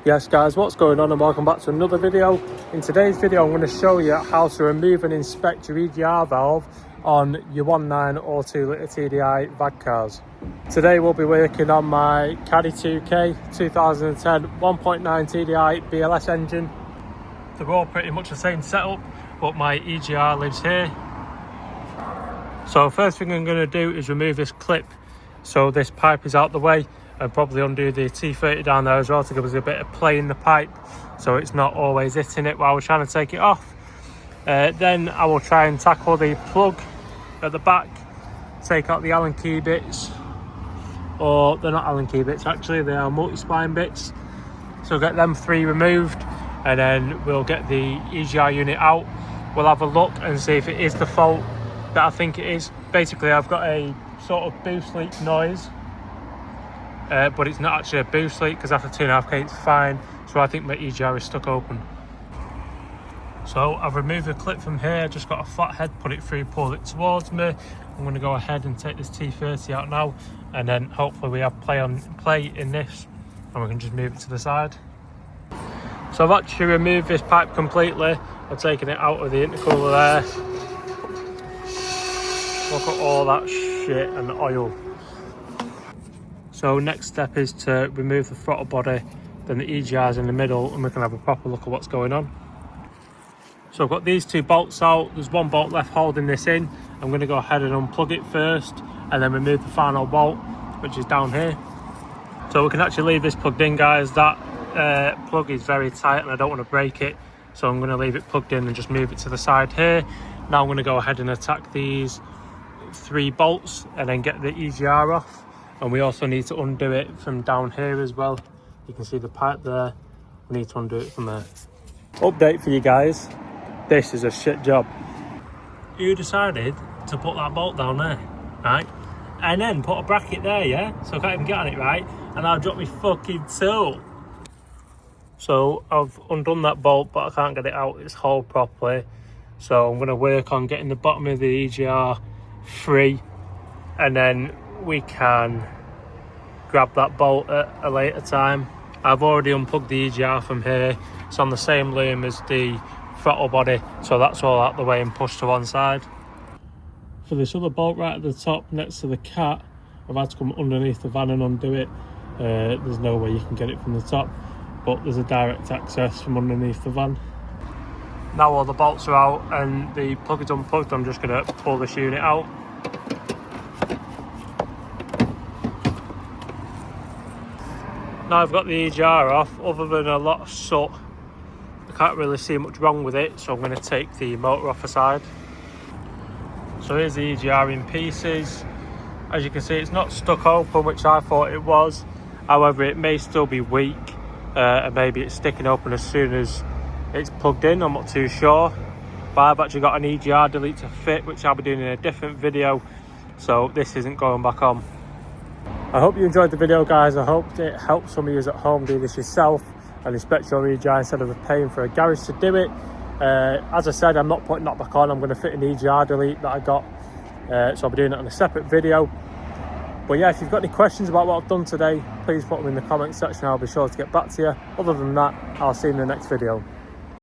Yes guys, what's going on and welcome back to another video. In today's video I'm going to show you how to remove and inspect your EGR valve on your 1.9 or 2 litre TDI VAG cars. Today we'll be working on my Caddy 2K 2010 1.9 TDI BLS engine. They're all pretty much the same setup, but my EGR lives here. So first thing I'm going to do is remove this clip so this pipe is out the way, and probably undo the T30 down there as well to give us a bit of play in the pipe so it's not always hitting it while we're trying to take it off. Then I will try and tackle the plug at the back, take out the Allen key bits, or they're not Allen key bits actually, they are multi-spline bits. So get them three removed and then we'll get the EGR unit out. We'll have a look and see if it is the fault that I think it is. Basically I've got a sort of boost leak noise, but it's not actually a boost leak because after 2.5k it's fine. So I think my EGR is stuck open. So I've removed the clip from here, just got a flat head, put it through, pulled it towards me. I'm going to go ahead and take this T30 out now, and then hopefully we have play in this and we can just move it to the side. So I've actually removed this pipe completely. I've taken it out of the intercooler there. Look at all that shit and oil. So next step is to remove the throttle body, then the EGR's in the middle, and we can have a proper look at what's going on. So I've got these two bolts out, there's one bolt left holding this in. I'm going to go ahead and unplug it first and then remove the final bolt, which is down here. So we can actually leave this plugged in guys. That plug is very tight and I don't want to break it, so I'm going to leave it plugged in and just move it to the side here. Now I'm going to go ahead and attack these three bolts and then get the EGR off. And we also need to undo it from down here as well. You can see the pipe there, we need to undo it from there. Update for you guys, this is a shit job. You decided to put that bolt down there, right? And then put a bracket there, yeah? So I can't even get on it, right? And I'll drop my fucking tool. So I've undone that bolt, but I can't get it out, it's holed properly. So I'm gonna work on getting the bottom of the EGR free, and then we can grab that bolt at a later time. I've already unplugged the EGR from here. It's on the same loom as the throttle body, so that's all out the way and pushed to one side. For this other bolt right at the top next to the cat, I've had to come underneath the van and undo it. There's no way you can get it from the top, but there's a direct access from underneath the van. Now all the bolts are out and the plug is unplugged, I'm just going to pull this unit out. Now I've got the EGR off, other than a lot of soot, I can't really see much wrong with it, so I'm going to take the motor off the side. So here's the EGR in pieces. As you can see, it's not stuck open, which I thought it was. However, it may still be weak, and maybe it's sticking open as soon as it's plugged in, I'm not too sure. But I've actually got an EGR delete to fit, which I'll be doing in a different video, so this isn't going back on. I hope you enjoyed the video guys. I hope it helped some of you at home do this yourself and inspect your EGR instead of paying for a garage to do it. As I said, I'm not putting that back on, I'm going to fit an EGR delete that I got, so I'll be doing it on a separate video. But yeah, if you've got any questions about what I've done today, please put them in the comment section, I'll be sure to get back to you. Other than that, I'll see you in the next video.